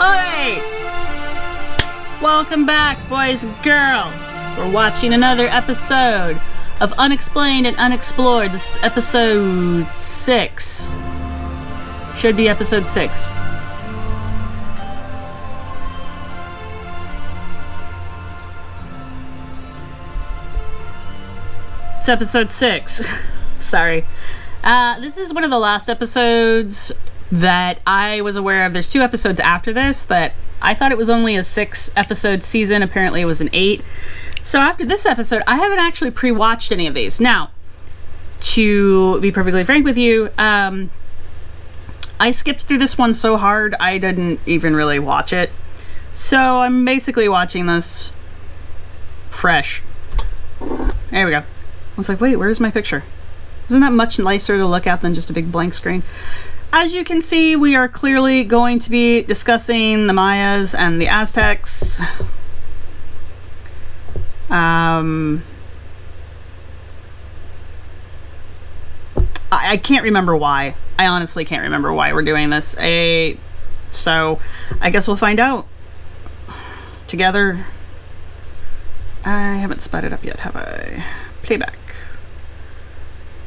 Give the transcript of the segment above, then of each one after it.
Alright! Welcome back, boys and girls! We're watching another episode of Unexplained and Unexplored. This is episode 6. Should be episode 6. It's episode 6. Sorry. This is one of the last episodes that I was aware of. There's 2 episodes after this that I thought it was only a 6-episode season. Apparently it was an 8. So after this episode, I haven't actually pre-watched any of these. Now, to be perfectly frank with you, I skipped through this one so hard I didn't even really watch it. So I'm basically watching this fresh. There we go. I was like, wait, where's my picture? Isn't that much nicer to look at than just a big blank screen? As you can see, we are clearly going to be discussing the Mayas and the Aztecs. I can't remember why. I honestly can't remember why we're doing this. So I guess we'll find out together. I haven't sped it up yet, have I? Playback.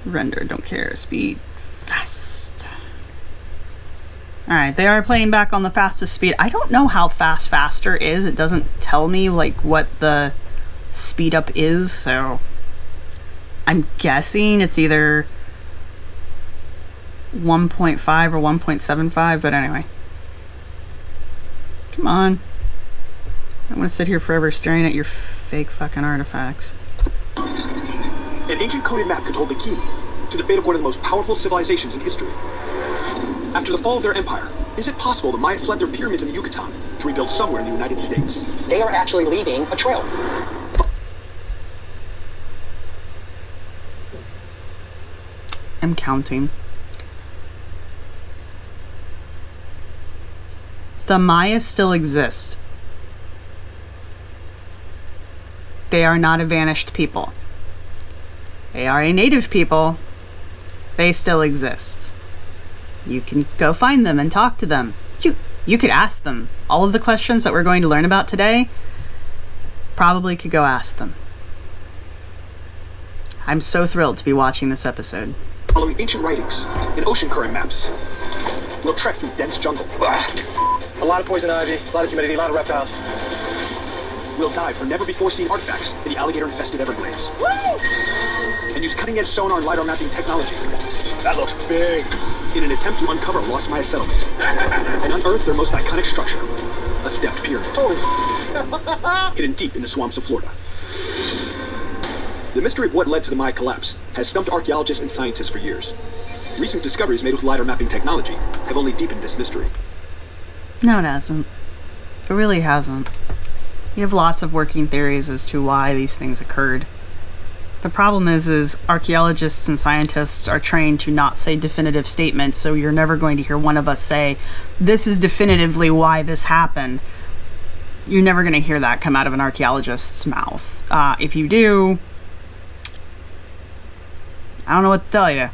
Render, don't care. Speed, fast. Alright, they are playing back on the fastest speed. I don't know how fast faster is. It doesn't tell me, like, what the speed up is, so I'm guessing it's either 1.5 or 1.75, but anyway. Come on. I don't want to sit here forever staring at your fake fucking artifacts. An ancient coded map could hold the key to the fate of one of the most powerful civilizations in history. After the fall of their empire, is it possible the Maya fled their pyramids in the Yucatan to rebuild somewhere in the United States? They are actually leaving a trail. I'm counting. The Mayas still exist. They are not a vanished people. They are a native people. They still exist. You can go find them and talk to them. You could ask them. All of the questions that we're going to learn about today, probably could go ask them. I'm so thrilled to be watching this episode. Following ancient writings and ocean current maps, we'll trek through dense jungle. A lot of poison ivy, a lot of humidity, a lot of reptiles. We'll dive for never-before-seen artifacts in the alligator-infested Everglades. Woo! And use cutting-edge sonar and LiDAR mapping technology. That looks big. In an attempt to uncover a lost Maya settlement and unearth their most iconic structure, a stepped pyramid. Hidden deep in the swamps of Florida. The mystery of what led to the Maya collapse has stumped archaeologists and scientists for years. Recent discoveries made with LiDAR mapping technology have only deepened this mystery. No, it hasn't. It really hasn't. You have lots of working theories as to why these things occurred. The problem is archaeologists and scientists are trained to not say definitive statements, so you're never going to hear one of us say, this is definitively why this happened. You're never going to hear that come out of an archaeologist's mouth. If you do, I don't know what to tell you.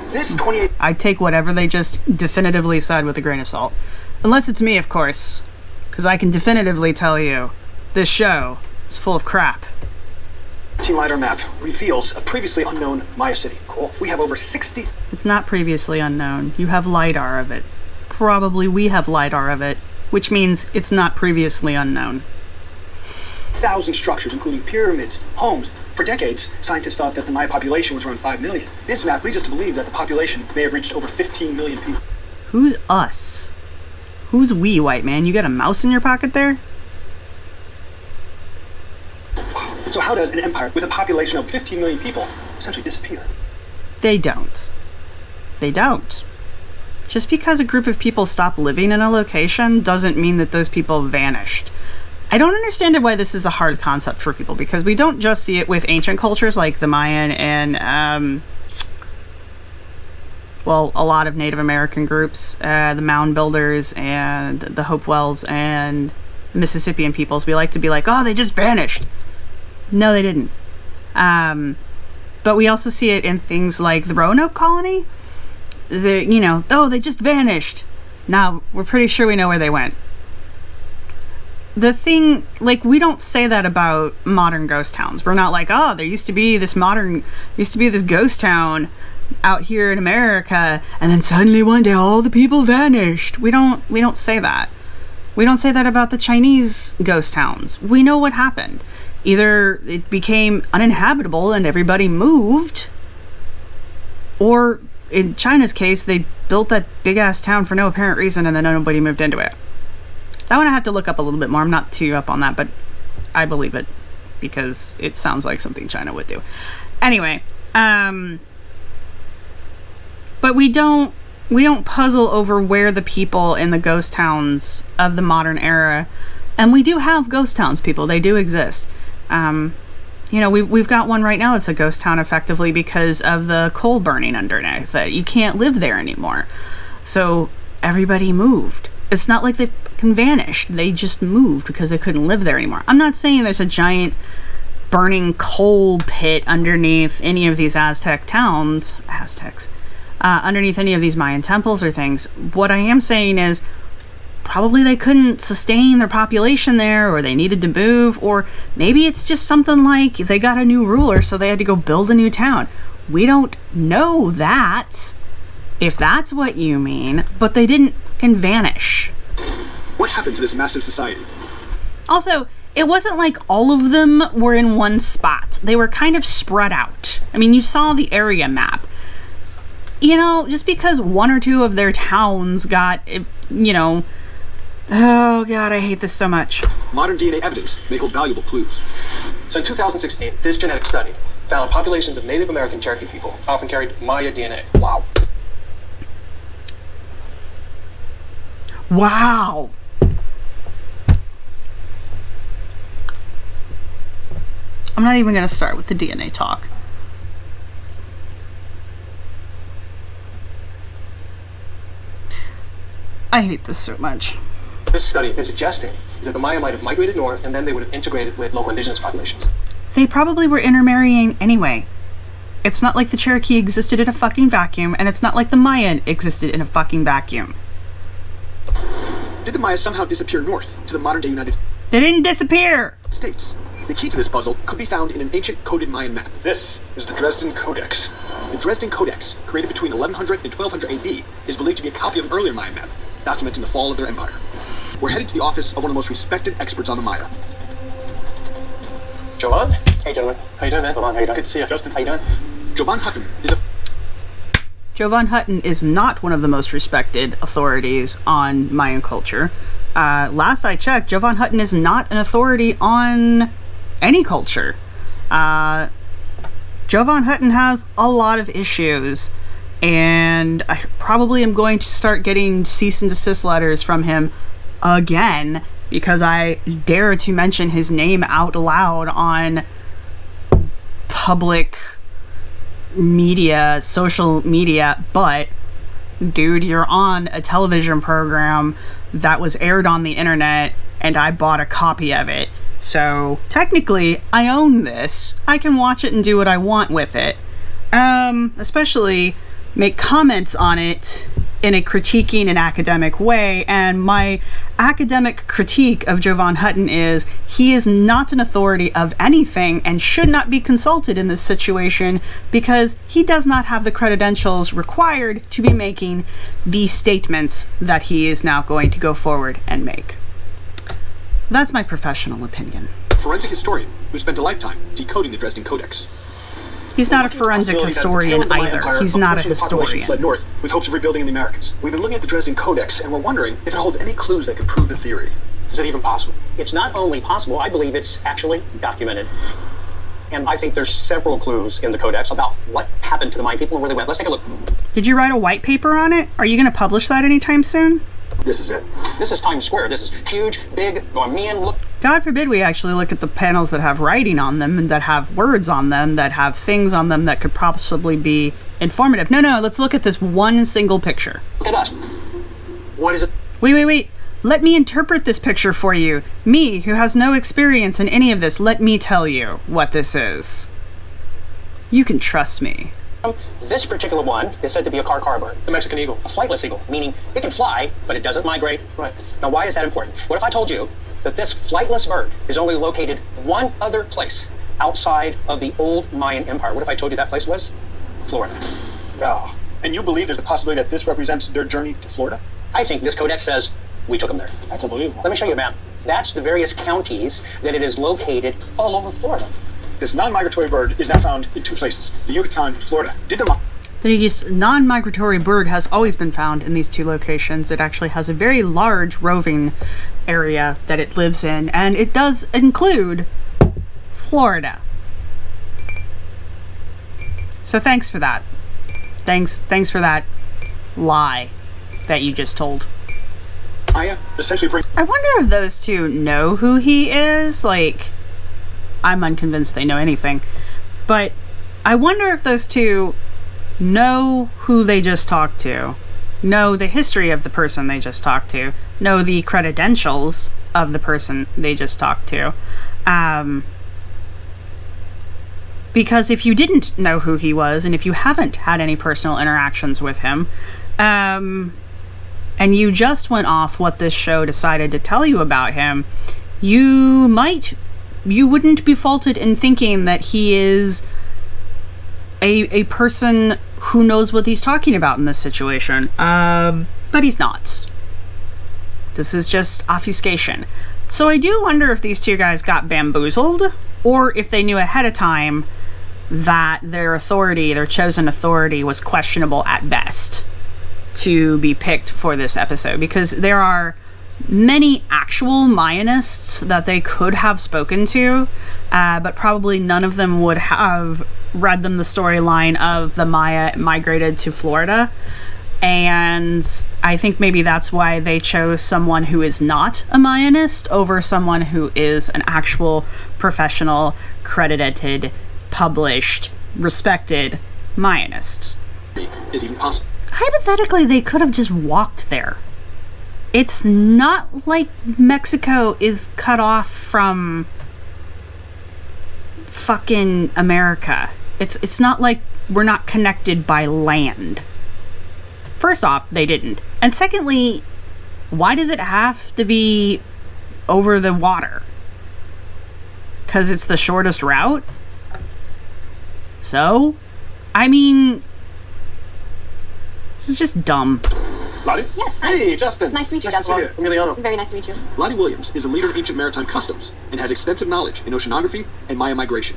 This 28... I take whatever they just definitively said with a grain of salt. Unless it's me, of course. Because I can definitively tell you, this show is full of crap. LiDAR map reveals a previously unknown Maya city. Cool. We have over 60... It's not previously unknown. You have LiDAR of it. Probably we have LiDAR of it, which means it's not previously unknown. 1,000 structures, including pyramids, homes. For decades, scientists thought that the Maya population was around 5 million. This map leads us to believe that the population may have reached over 15 million people. Who's us? Who's we, white man? You got a mouse in your pocket there? So how does an empire with a population of 15 million people essentially disappear? They don't. They don't. Just because a group of people stop living in a location doesn't mean that those people vanished. I don't understand why this is a hard concept for people, because we don't just see it with ancient cultures like the Mayan and, well, a lot of Native American groups, the Mound Builders and the Hopewells and the Mississippian peoples. We like to be like, oh, they just vanished. No, they didn't. But we also see it in things like the Roanoke colony. Oh, they just vanished. Nah, we're pretty sure we know where they went. The thing, like, we don't say that about modern ghost towns. We're not like, oh, there used to be this ghost town out here in America, and then suddenly one day all the people vanished. We don't say that. We don't say that about the Chinese ghost towns. We know what happened. Either it became uninhabitable and everybody moved, or in China's case, they built that big-ass town for no apparent reason and then nobody moved into it. That one I have to look up a little bit more. I'm not too up on that, but I believe it because it sounds like something China would do. Anyway, but we don't puzzle over where the people in the ghost towns of the modern era, and we do have ghost towns, people. They do exist. We've got one right now that's a ghost town effectively because of the coal burning underneath. That you can't live there anymore. So everybody moved. It's not like they fucking vanished. They just moved because they couldn't live there anymore. I'm not saying there's a giant burning coal pit underneath any of these Aztecs, underneath any of these Mayan temples or things. What I am saying is probably they couldn't sustain their population there, or they needed to move, or maybe it's just something like they got a new ruler so they had to go build a new town. We don't know that, if that's what you mean, but they didn't fucking vanish. What happened to this massive society? Also, it wasn't like all of them were in one spot. They were kind of spread out. I mean, you saw the area map. Just because one or two of their towns got, oh god, I hate this so much. Modern DNA evidence may hold valuable clues. So in 2016, this genetic study found populations of Native American Cherokee people often carried Maya DNA. Wow. I'm not even going to start with the DNA talk. I hate this so much. This study is suggesting that the Maya might have migrated north and then they would have integrated with local indigenous populations. They probably were intermarrying anyway. It's not like the Cherokee existed in a fucking vacuum, and it's not like the Mayan existed in a fucking vacuum. Did the Maya somehow disappear north to the modern-day United They didn't disappear! States? The key to this puzzle could be found in an ancient coded Mayan map. This is the Dresden Codex. The Dresden Codex, created between 1100 and 1200 AD, is believed to be a copy of an earlier Mayan map, documenting the fall of their empire. We're headed to the office of one of the most respected experts on the Maya. Jovan? Hey, gentlemen. How you doing, man? Jovan, how you doing? Good to see you. Justin, how you doing? Jovan Hutton is Jovan Hutton is not one of the most respected authorities on Mayan culture. Last I checked, Jovan Hutton is not an authority on any culture. Jovan Hutton has a lot of issues, and I probably am going to start getting cease and desist letters from him again because I dare to mention his name out loud on public media, social media. But dude, you're on a television program that was aired on the internet and I bought a copy of it, so technically I own this. I can watch it and do what I want with it, especially make comments on it in a critiquing and academic way. And my academic critique of Jovan Hutton is he is not an authority of anything and should not be consulted in this situation because he does not have the credentials required to be making the statements that he is now going to go forward and make. That's my professional opinion. forensic historian who spent a lifetime decoding the Dresden Codex. He's not a forensic historian either. He's not a historian. Fled north with hopes of rebuilding in the Americas. We've been looking at the Dresden Codex, and we're wondering if it holds any clues that could prove the theory. Is it even possible? It's not only possible, I believe it's actually documented. And I think there's several clues in the Codex about what happened to the Mayan people and where they went. Let's take a look. Did you write a white paper on it? Are you going to publish that anytime soon? This is it. This is Times Square. This is huge, big, Norman look. God forbid we actually look at the panels that have writing on them and that have words on them, that have things on them that could possibly be informative. No, let's look at this one single picture. Look at us. What is it? Wait. Let me interpret this picture for you. Me, who has no experience in any of this, let me tell you what this is. You can trust me. This particular one is said to be a car bird, The Mexican eagle. a flightless eagle, meaning it can fly, but it doesn't migrate. Right. Now, why is that important? What if I told you that this flightless bird is only located one other place outside of the old Mayan Empire? What if I told you that place was Florida? Oh. And you believe there's a possibility that this represents their journey to Florida? I think this codex says we took them there. That's unbelievable. Let me show you a map. That's the various counties that it is located all over Florida. This non-migratory bird is now found in two places, the Yucatan and Florida. Did the The non-migratory bird has always been found in these two locations. It actually has a very large roving area that it lives in, and it does include Florida. So thanks for that. Thanks for that lie that you just told. Maya essentially brings I wonder if those two know who he is. Like, I'm unconvinced they know anything. But I wonder if those two know who they just talked to, know the history of the person they just talked to, know the credentials of the person they just talked to. Because if you didn't know who he was, and if you haven't had any personal interactions with him, and you just went off what this show decided to tell you about him, you wouldn't be faulted in thinking that he is a person who knows what he's talking about in this situation. But he's not. This is just obfuscation. So I do wonder if these two guys got bamboozled, or if they knew ahead of time that their authority, their chosen authority, was questionable at best to be picked for this episode, because there are many actual Mayanists that they could have spoken to, but probably none of them would have read them the storyline of the Maya migrated to Florida. And I think maybe that's why they chose someone who is not a Mayanist over someone who is an actual professional, credited, published, respected Mayanist. is even possible. Hypothetically, they could have just walked there. It's not like Mexico is cut off from fucking America. It's not like we're not connected by land. First off, they didn't. And secondly, why does it have to be over the water? 'Cause it's the shortest route? So? I mean, this is just dumb. Lottie? Yes. Hi. Hey, Justin. Nice to meet you, Nice to see Justin. you. Emiliano. Very nice to meet you. Lottie Williams is a leader in ancient maritime customs and has extensive knowledge in oceanography and Maya migration.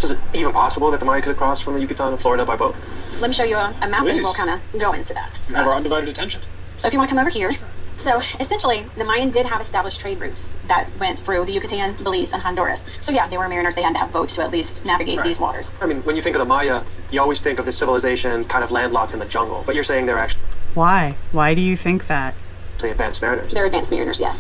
Is it even possible that the Maya could have crossed from the Yucatan to Florida by boat? Let me show you a map and Please. we'll kind of go into that. You have our undivided attention. So if you want to come over here. So essentially, the Mayan did have established trade routes that went through the Yucatan, Belize, and Honduras. So yeah, they were mariners. They had to have boats to at least navigate these waters. I mean, when you think of the Maya, you always think of this civilization kind of landlocked in the jungle. But you're saying they're actually Why? Why do you think that? advanced mariners. They're advanced mariners, yes.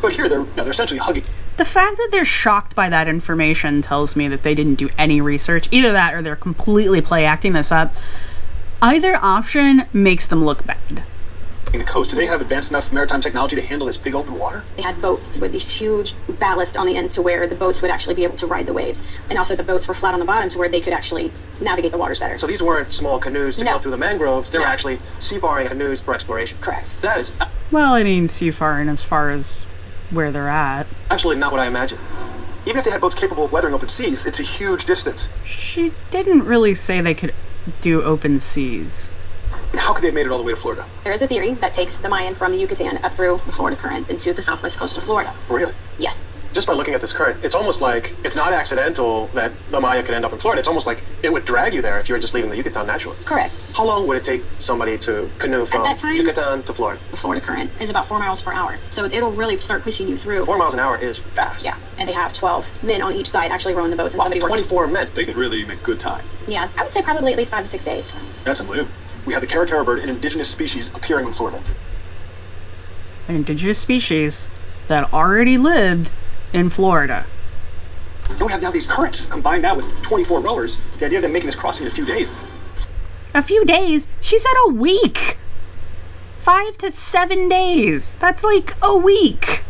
But here they're essentially hugging. The fact that they're shocked by that information tells me that they didn't do any research. Either that or they're completely play acting this up. Either option makes them look bad. The coast. Do they have advanced enough maritime technology to handle this big open water? They had boats with these huge ballast on the ends to where the boats would actually be able to ride the waves. And also the boats were flat on the bottom to where they could actually navigate the waters better. So these weren't small canoes to No. go through the mangroves. They were No. actually seafaring canoes for exploration. Correct. That is Well, I mean, seafaring as far as where they're at. absolutely not what I imagined. Even if they had boats capable of weathering open seas, it's a huge distance. She didn't really say they could do open seas. And how could they have made it all the way to Florida? There is a theory that takes the Mayan from the Yucatan up through the Florida current into the southwest coast of Florida. Really? Yes. Just by looking at this current, it's almost like it's not accidental that the Maya could end up in Florida. It's almost like it would drag you there if you were just leaving the Yucatan naturally. Correct. How long would it take somebody to canoe from that time- Yucatan to Florida? The Florida current is about 4 miles per hour. So it'll really start pushing you through. 4 miles an hour is fast. Yeah. And they have 12 men on each side actually rowing the boats and Wow, somebody working. 24 men. They could really make good time. Yeah. I would say probably at least 5 to 6 days. That's unbelievable. We have the Caracara bird, an indigenous species, appearing in Florida. An indigenous species that already lived in Florida. And we have now these currents. Combine that with 24 rowers, the idea of them making this crossing in a few days. A few days? She said a week! 5 to 7 days. That's like a week.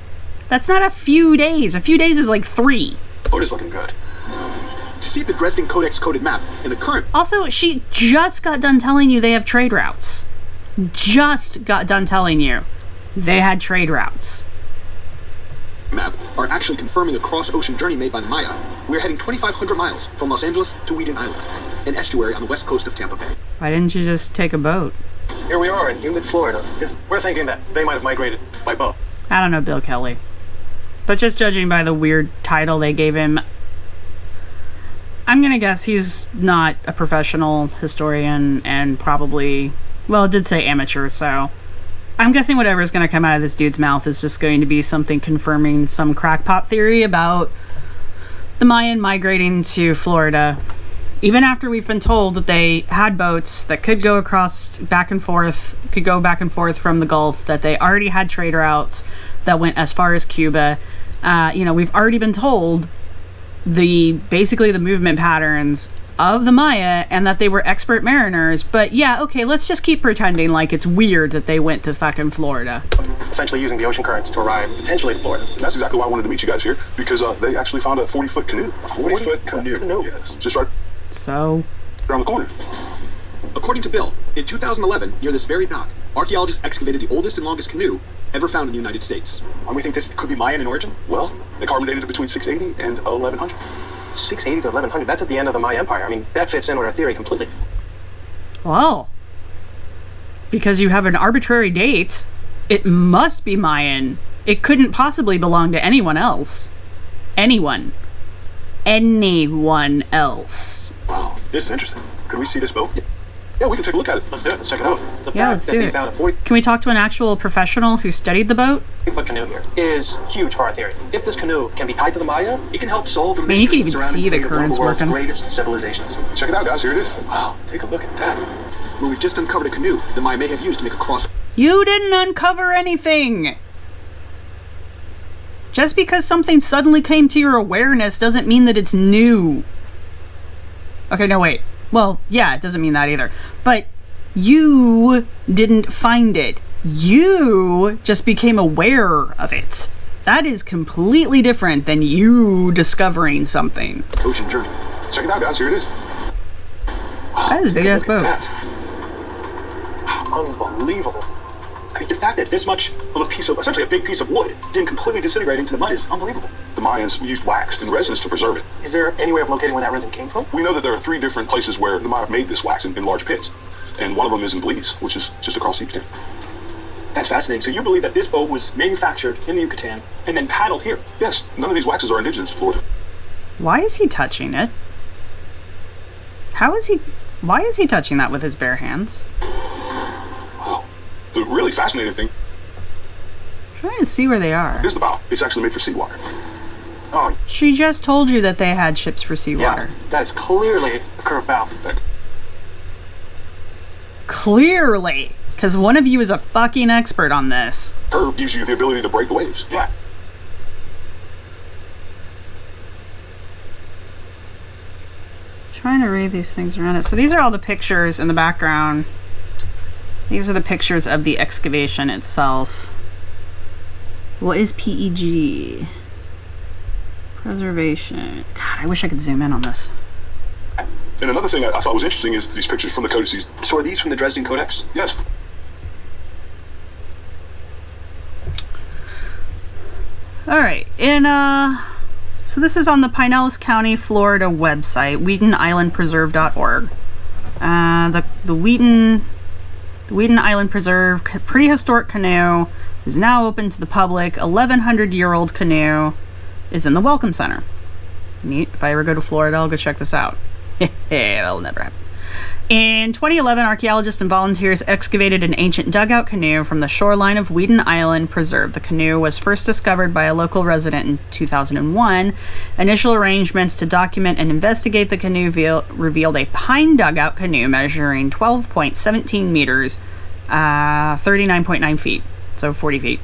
That's not a few days. A few days is like 3. The boat is looking good. To see if the Dresden Codex coded map and the current Also, she just got done telling you they have trade routes. Just got done telling you they had trade routes. map are actually confirming a cross-ocean journey made by the Maya. We're heading 2,500 miles from Los Angeles to Weeden Island, an estuary on the west coast of Tampa Bay. Why didn't you just take a boat? Here we are in humid Florida. We're thinking that they might have migrated by boat. I don't know Bill Kelly. But just judging by the weird title they gave him, I'm gonna guess he's not a professional historian and probably, well, it did say amateur, so I'm guessing whatever's gonna come out of this dude's mouth is just going to be something confirming some crackpot theory about the Mayan migrating to Florida. Even after we've been told that they had boats that could go across back and forth, could go back and forth from the Gulf, that they already had trade routes that went as far as Cuba. We've already been told basically the movement patterns of the Maya and that they were expert mariners. But yeah, okay, let's just keep pretending like it's weird that they went to fucking Florida. Essentially using the ocean currents to arrive potentially to Florida. That's exactly why I wanted to meet you guys here, because they actually found a 40-foot canoe. A 40-foot canoe? Yes, just right So, around the corner. According to Bill, in 2011, near this very dock, archaeologists excavated the oldest and longest canoe ever found in the United States. And we think this could be Mayan in origin? Well, they carbon dated it between 680 and 1100. 680 to 1100. That's at the end of the Maya Empire. I mean, that fits in with our theory completely. well, because you have an arbitrary date, it must be Mayan. It couldn't possibly belong to anyone else. Anyone else. Wow, this is interesting. Could we see this boat? Yeah, we can take a look at it. Let's do it. Let's check it out. The Yeah, fact let's that do they it. found a 40 Can we talk to an actual professional who studied the boat? foot canoe here is huge for our theory. If this canoe can be tied to the Maya, it can help solve the mean, you can mystery even surrounding see the one of currents world's working. greatest civilizations. Check it out, guys. Here it is. Wow, take a look at that. Where we've just uncovered a canoe the Maya may have used to make a cross. You didn't uncover anything! Just because something suddenly came to your awareness doesn't mean that it's new. Okay, no, wait. Well, yeah, it doesn't mean that either. But you didn't find it. You just became aware of it. That is completely different than you discovering something. Ocean journey. Check it out, guys. Here it is. That is a big ass Look boat. at that. Unbelievable. I mean, the fact that this much of a piece of, essentially a big piece of wood, didn't completely disintegrate into the mud is unbelievable. The Mayans used wax and resins to preserve it. Is there any way of locating where that resin came from? We know that there are 3 different places where the Maya made this wax in large pits. And one of them is in Belize, which is just across the Yucatan. That's fascinating. So you believe that this boat was manufactured in the Yucatan and then paddled here? Yes, none of these waxes are indigenous to Florida. Why is he touching it? Why is he touching that with his bare hands? Wow. The really fascinating thing I'm trying to see where they are. is the bow. It's actually made for seawater. Oh, She just told you that they had ships for seawater. yeah. That's clearly a curved bow. Clearly, because one of you is a fucking expert on this. Curve gives you the ability to break the waves. Yeah. Trying to read these things around it. So these are all the pictures in the background. These are the pictures of the excavation itself. What is PEG? Preservation. God, I wish I could zoom in on this. And another thing I thought was interesting is these pictures from the codices. So are these from the Dresden Codex? Yes. All right, so this is on the Pinellas County, Florida website, WheatonIslandPreserve.org. The Wheaton Island Preserve prehistoric canoe is now open to the public. 1,100-year-old canoe is in the Welcome Center. Neat. If I ever go to Florida, I'll go check this out. That'll never happen. In 2011, archaeologists and volunteers excavated an ancient dugout canoe from the shoreline of Weeden Island Preserve. The canoe was first discovered by a local resident in 2001. Initial arrangements to document and investigate the canoe revealed a pine dugout canoe measuring 12.17 meters, 39.9 feet, so 40 feet,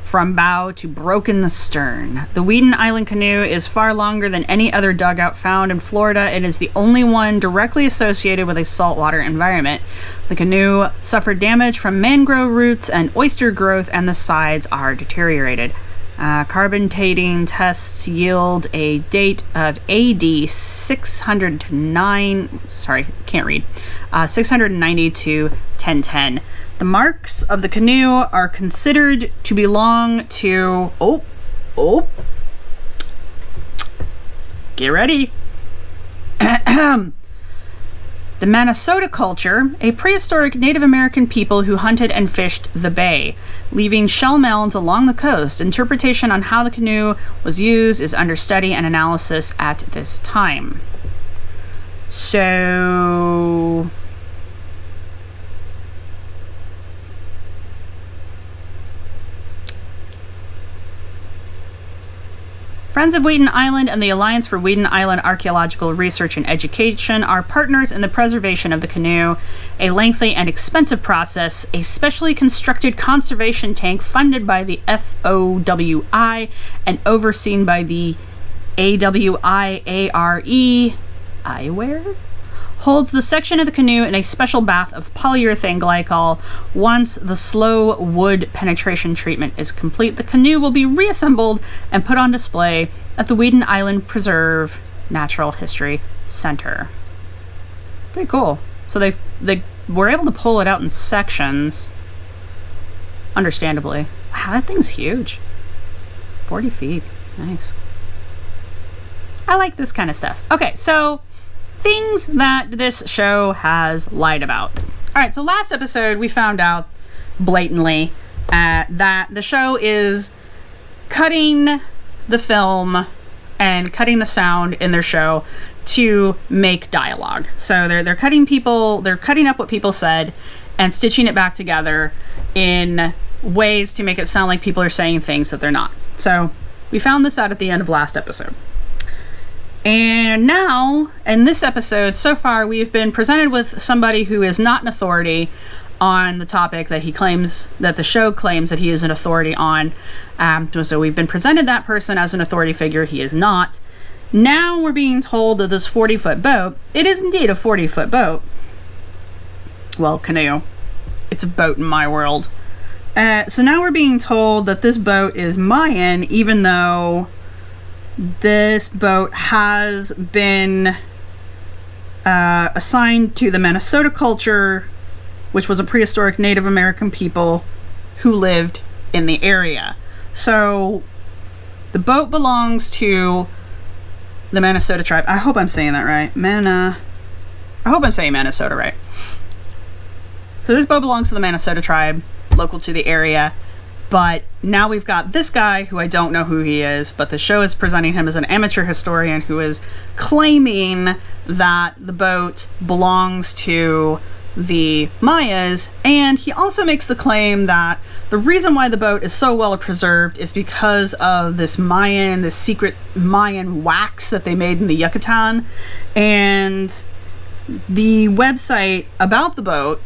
from bow to broken stern. The Weeden Island canoe is far longer than any other dugout found in Florida. It is the only one directly associated with a saltwater environment. The canoe suffered damage from mangrove roots and oyster growth, and the sides are deteriorated. Carbon dating tests yield a date of AD 609. Sorry, can't read. 690 to 1010. The marks of the canoe are considered to belong to. Get ready. The Minnesota culture, a prehistoric Native American people who hunted and fished the bay, leaving shell mounds along the coast. Interpretation on how the canoe was used is under study and analysis at this time. So... Friends of Wheaton Island and the Alliance for Wheaton Island Archaeological Research and Education are partners in the preservation of the canoe, a lengthy and expensive process, a specially constructed conservation tank funded by the FOWI and overseen by the AWIARE, eyewear? Holds the section of the canoe in a special bath of polyurethane glycol. Once the slow wood penetration treatment is complete, the canoe will be reassembled and put on display at the Wheaton Island Preserve Natural History Center. Pretty cool. So they were able to pull it out in sections. Understandably. Wow, that thing's huge. 40 feet. Nice. I like this kind of stuff. Okay, so... things that this show has lied about. Alright, so last episode we found out blatantly that the show is cutting the film and cutting the sound in their show to make dialogue. So they're cutting up what people said and stitching it back together in ways to make it sound like people are saying things that they're not. So we found this out at the end of last episode. And now, in this episode, so far, we've been presented with somebody who is not an authority on the topic that the show claims that he is an authority on. So we've been presented that person as an authority figure. He is not. Now we're being told that this 40-foot boat, it is indeed a 40-foot boat. Well, canoe. It's a boat in my world. So now we're being told that this boat is Mayan, even though... this boat has been assigned to the Minnesota culture, which was a prehistoric Native American people who lived in the area. So the boat belongs to the Minnesota tribe. I hope I'm saying that right. I hope I'm saying Minnesota right. So this boat belongs to the Minnesota tribe, local to the area. But now we've got this guy who I don't know who he is, but the show is presenting him as an amateur historian who is claiming that the boat belongs to the Mayas, and he also makes the claim that the reason why the boat is so well preserved is because of this secret Mayan wax that they made in the Yucatan. And the website about the boat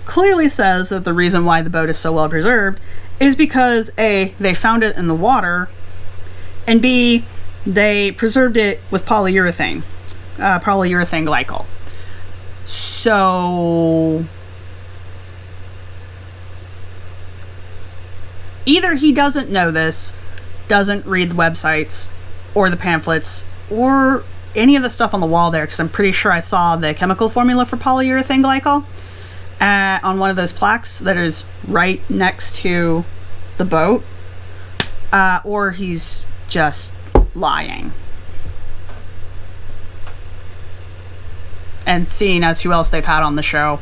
clearly says that the reason why the boat is so well preserved is because A, they found it in the water, and B, they preserved it with polyurethane glycol. So either he doesn't know this, doesn't read the websites or the pamphlets or any of the stuff on the wall there, because I'm pretty sure I saw the chemical formula for polyurethane glycol on one of those plaques that is right next to the boat, or he's just lying. And seeing as who else they've had on the show,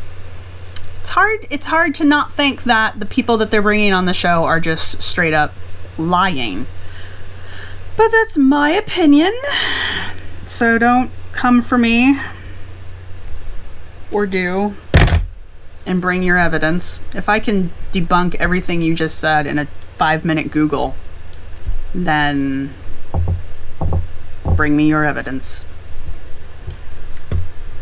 it's hard to not think that the people that they're bringing on the show are just straight up lying. But that's my opinion, so don't come for me, or do, and bring your evidence. If I can debunk everything you just said in a 5-minute Google, then bring me your evidence.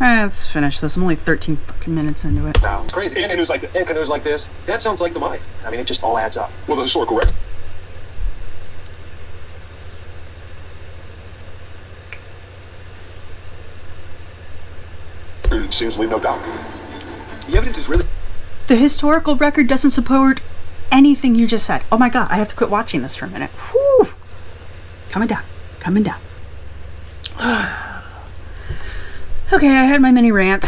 Let's finish this. I'm only 13 fucking minutes into it. Wow, it's crazy. In canoes like this. In canoes like this, that sounds like the Maya. I mean, it just all adds up. Well, the historical record. It seems to leave no doubt. The evidence is really... The historical record doesn't support anything you just said. Oh my god, I have to quit watching this for a minute. Whew. Coming down. Coming down. Okay, I had my mini rant.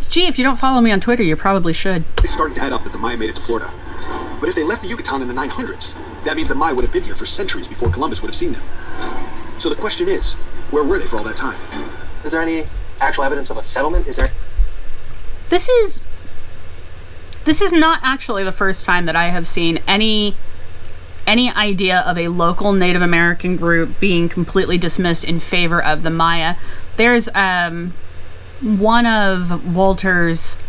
Gee, if you don't follow me on Twitter, you probably should. It's starting to add up that the Maya made it to Florida. But if they left the Yucatan in the 900s, that means the Maya would have been here for centuries before Columbus would have seen them. So the question is, where were they for all that time? Is there any actual evidence of a settlement? Is there? This is not actually the first time that I have seen any idea of a local Native American group being completely dismissed in favor of the Maya. There's one of Walter's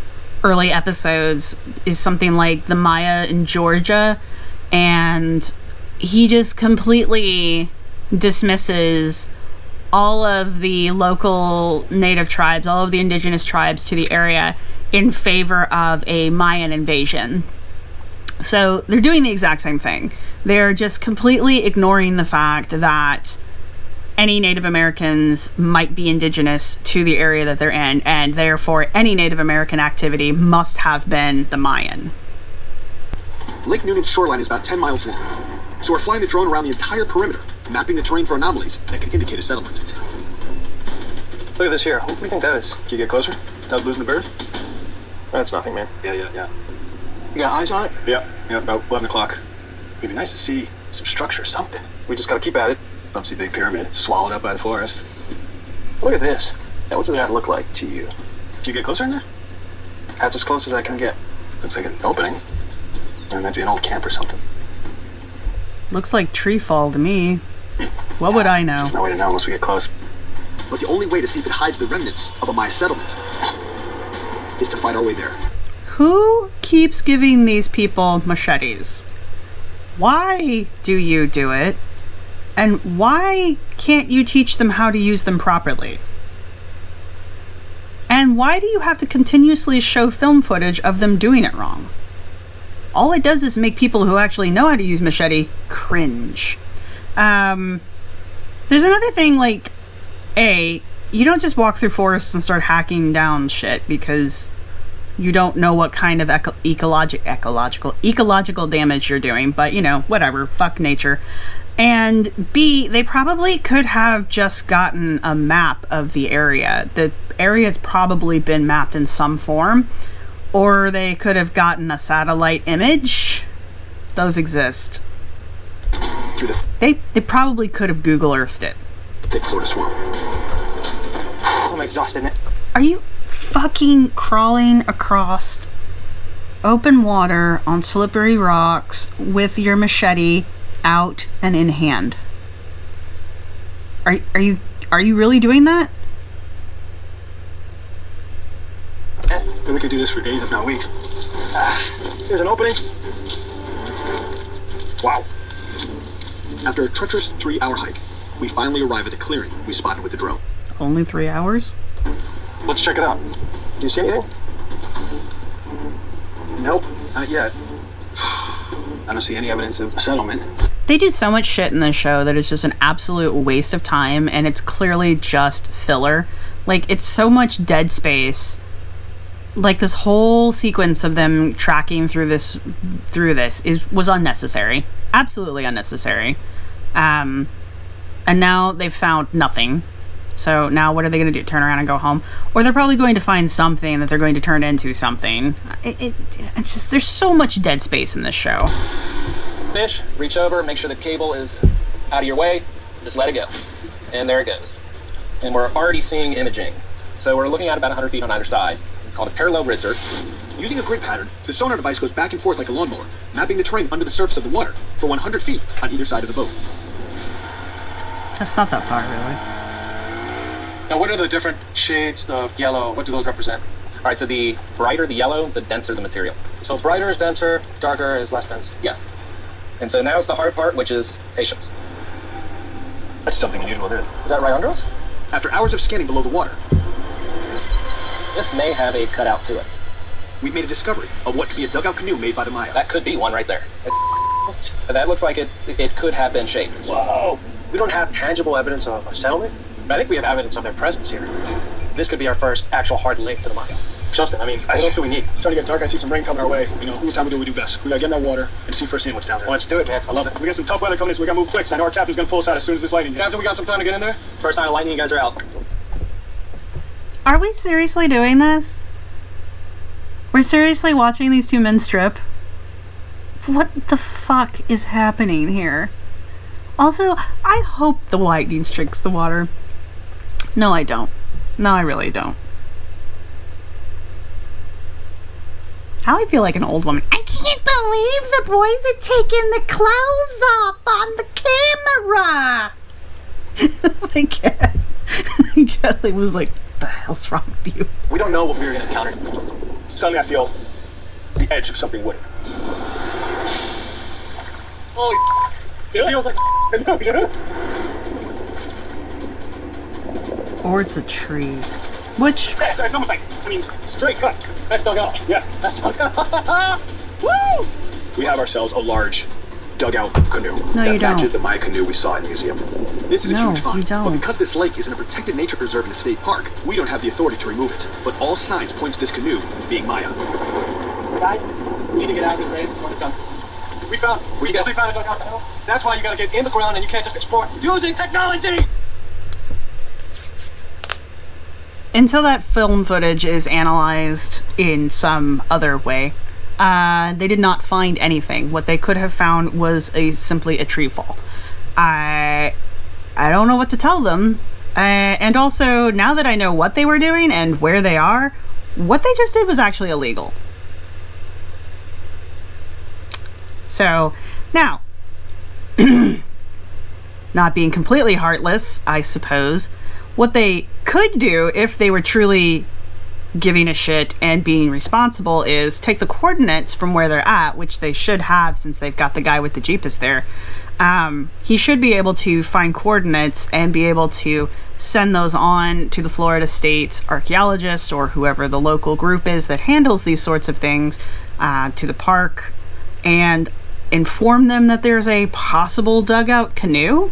early episodes is something like the Maya in Georgia, and he just completely dismisses all of the local native tribes, all of the indigenous tribes to the area in favor of a Mayan invasion. So they're doing the exact same thing. They're just completely ignoring the fact that any Native Americans might be indigenous to the area that they're in, and therefore any Native American activity must have been the Mayan. Lake Noonan's shoreline is about 10 miles long, so we're flying the drone around the entire perimeter, mapping the terrain for anomalies that could indicate a settlement. Look at this here. What do you think that is? Can you get closer without losing the bird? That's nothing, man. Yeah. You got eyes on it? Yeah, about 11 o'clock. It'd be nice to see some structure, something. We just gotta keep at it. Don't see big pyramid swallowed up by the forest. Look at this. Now, what does that look like to you? Can you get closer in there? That's as close as I can get. Looks like an opening. And that'd be an old camp or something. Looks like tree fall to me. What would I know? There's no way to know unless we get close. But the only way to see if it hides the remnants of a Maya settlement is to fight our way there. Who keeps giving these people machetes? Why do you do it? And why can't you teach them how to use them properly? And why do you have to continuously show film footage of them doing it wrong? All it does is make people who actually know how to use machete cringe. There's another thing, like, you don't just walk through forests and start hacking down shit because you don't know what kind of ecological damage you're doing, but, you know, whatever, fuck nature. And B, they probably could have just gotten a map of the area. The area's probably been mapped in some form, or they could have gotten a satellite image. Those exist. They probably could have Google Earthed it. Thick Florida swamp. I'm exhausted, man. Are you fucking crawling across open water on slippery rocks with your machete out and in hand? Are you really doing that? We could do this for days, if not weeks. There's an opening. Wow. After a treacherous 3-hour hike, we finally arrive at the clearing we spotted with the drone. Only 3 hours? Let's check it out. Do you see anything? Nope, not yet. I don't see any evidence of a settlement. They do so much shit in this show that is just an absolute waste of time, and it's clearly just filler. Like, it's so much dead space. Like, this whole sequence of them tracking through this was unnecessary. Absolutely unnecessary. And now they've found nothing. So now what are they going to do? Turn around and go home? Or they're probably going to find something that they're going to turn into something. It's just, there's so much dead space in this show. Fish, reach over, make sure the cable is out of your way, just let it go. And there it goes. And we're already seeing imaging. So we're looking at about 100 feet on either side. It's called a parallel grid search. Using a grid pattern, the sonar device goes back and forth like a lawnmower, mapping the terrain under the surface of the water for 100 feet on either side of the boat. That's not that far, really. Now, what are the different shades of yellow? What do those represent? All right, so the brighter the yellow, the denser the material. So brighter is denser, darker is less dense. Yes. And so now it's the hard part, which is patience. That's something unusual, dude. Is that right under us? After hours of scanning below the water, This may have a cutout to it. we've made a discovery of what could be a dugout canoe made by the Maya. That could be one right there. That looks like it could have been shaped. Whoa! We don't have tangible evidence of a settlement, but I think we have evidence of their presence here. This could be our first actual hard link to the Maya. Justin, I mean, what else do we need? It's starting to get dark. I see some rain coming our way. You know, it's time to do what we do best. We gotta get in that water and see firsthand what's down there. Let's do it, man. I love it. We got some tough weather coming in, so we gotta move quick. So I know our captain's gonna pull us out as soon as this lightning hits. Captain, we got some time to get in there? First sign of lightning, you guys are out. Are we seriously doing this? We're seriously watching these two men strip? What the fuck is happening here? Also, I hope the lightning strikes the water. No, I don't. No, I really don't. How I feel like an old woman. I can't believe the boys had taken the clothes off on the camera. My cat. Kelly was like, what the hell's wrong with you? We don't know what we were going to encounter. Suddenly I feel the edge of something wooden. Holy it feels like Or it's a tree. Which... it's almost like, I mean, straight cut. That's dug out. Yeah, that's dug out. Woo! We have ourselves a large dugout canoe. No, you that don't. matches the Maya canoe we saw in the museum. This is a No, huge find, you don't. but because this lake is in a protected nature preserve in a state park, we don't have the authority to remove it. But all signs point to this canoe being Maya. Guy, we need to get out of this raid when it's done. We found a dugout canoe. That's why you gotta get in the ground and you can't just explore using technology! Until that film footage is analyzed in some other way, they did not find anything. What they could have found was simply a tree fall. I don't know what to tell them. And also, now that I know what they were doing and where they are, what they just did was actually illegal. So, now, not being completely heartless, I suppose, what they could do if they were truly giving a shit and being responsible is take the coordinates from where they're at, which they should have since they've got the guy with the Jeepus there. He should be able to find coordinates and be able to send those on to the Florida State archaeologist or whoever the local group is that handles these sorts of things, to the park, and inform them that there's a possible dugout canoe.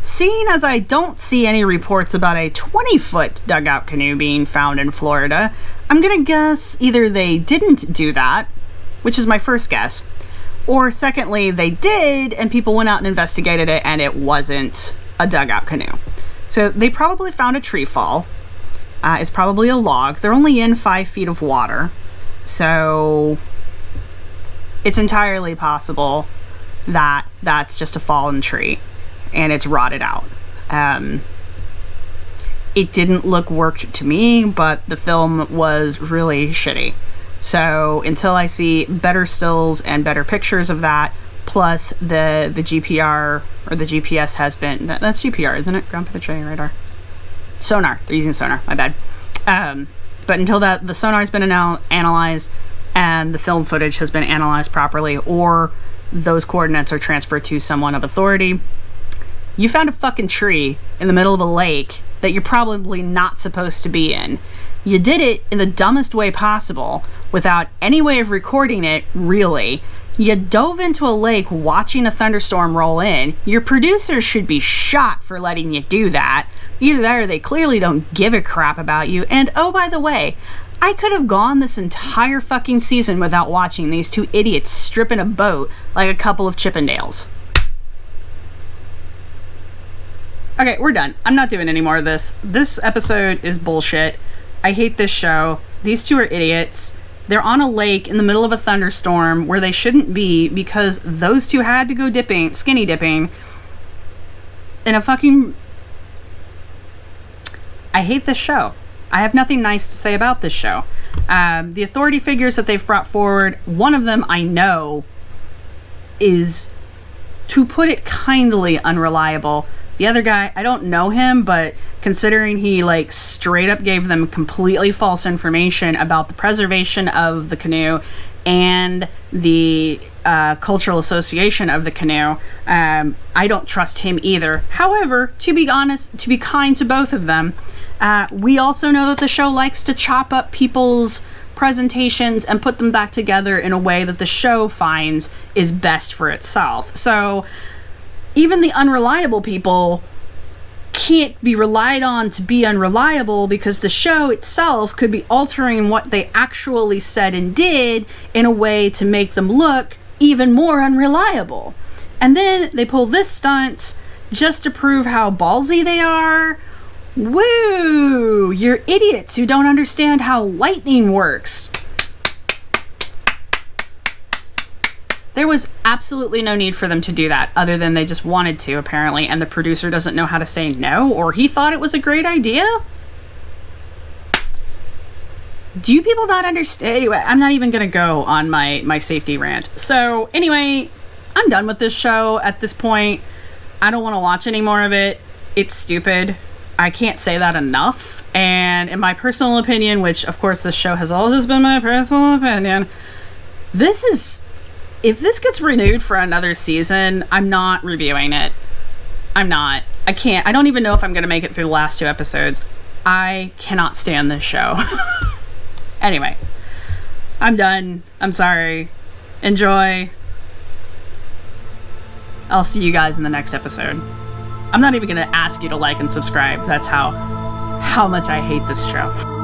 Seeing as I don't see any reports about a 20-foot dugout canoe being found in Florida, I'm gonna guess either they didn't do that, which is my first guess, or secondly, they did and people went out and investigated it and it wasn't a dugout canoe. So they probably found a tree fall. It's probably a log. They're only in 5 feet of water. So it's entirely possible that that's just a fallen tree and it's rotted out. It didn't look worked to me, but the film was really shitty. So until I see better stills and better pictures of that, plus the GPR or the GPS has been... That's GPR, isn't it? Ground penetrating radar. Sonar. They're using sonar. My bad. But until that, the sonar has been analyzed and the film footage has been analyzed properly, or those coordinates are transferred to someone of authority. You found a fucking tree in the middle of a lake that you're probably not supposed to be in. You did it in the dumbest way possible, without any way of recording it, really. You dove into a lake watching a thunderstorm roll in. Your producers should be shot for letting you do that. Either that or they clearly don't give a crap about you. And oh, by the way, I could have gone this entire fucking season without watching these two idiots strip in a boat like a couple of Chippendales. Okay, we're done. I'm not doing any more of this. This episode is bullshit. I hate this show. These two are idiots. They're on a lake in the middle of a thunderstorm where they shouldn't be because those two had to go skinny dipping in a fucking... I hate this show. I have nothing nice to say about this show. The authority figures that they've brought forward, one of them I know is, to put it kindly, unreliable. The other guy, I don't know him, but considering he like straight up gave them completely false information about the preservation of the canoe and the cultural association of the canoe, I don't trust him either. However, to be honest, to be kind to both of them, we also know that the show likes to chop up people's presentations and put them back together in a way that the show finds is best for itself. So even the unreliable people can't be relied on to be unreliable because the show itself could be altering what they actually said and did in a way to make them look even more unreliable. And then they pull this stunt just to prove how ballsy they are. Woo! You're idiots who don't understand how lightning works. There was absolutely no need for them to do that, other than they just wanted to, apparently, and the producer doesn't know how to say no, or he thought it was a great idea? Do you people not understand? Anyway, I'm not even going to go on my safety rant. So, anyway, I'm done with this show at this point. I don't want to watch any more of it. It's stupid. I can't say that enough. And in my personal opinion, which, of course, this show has always been my personal opinion, this is... If this gets renewed for another season, I'm not reviewing it. I'm not. I can't. I don't even know if I'm going to make it through the last 2 episodes. I cannot stand this show. Anyway, I'm done. I'm sorry. Enjoy. I'll see you guys in the next episode. I'm not even going to ask you to like and subscribe. That's how much I hate this show.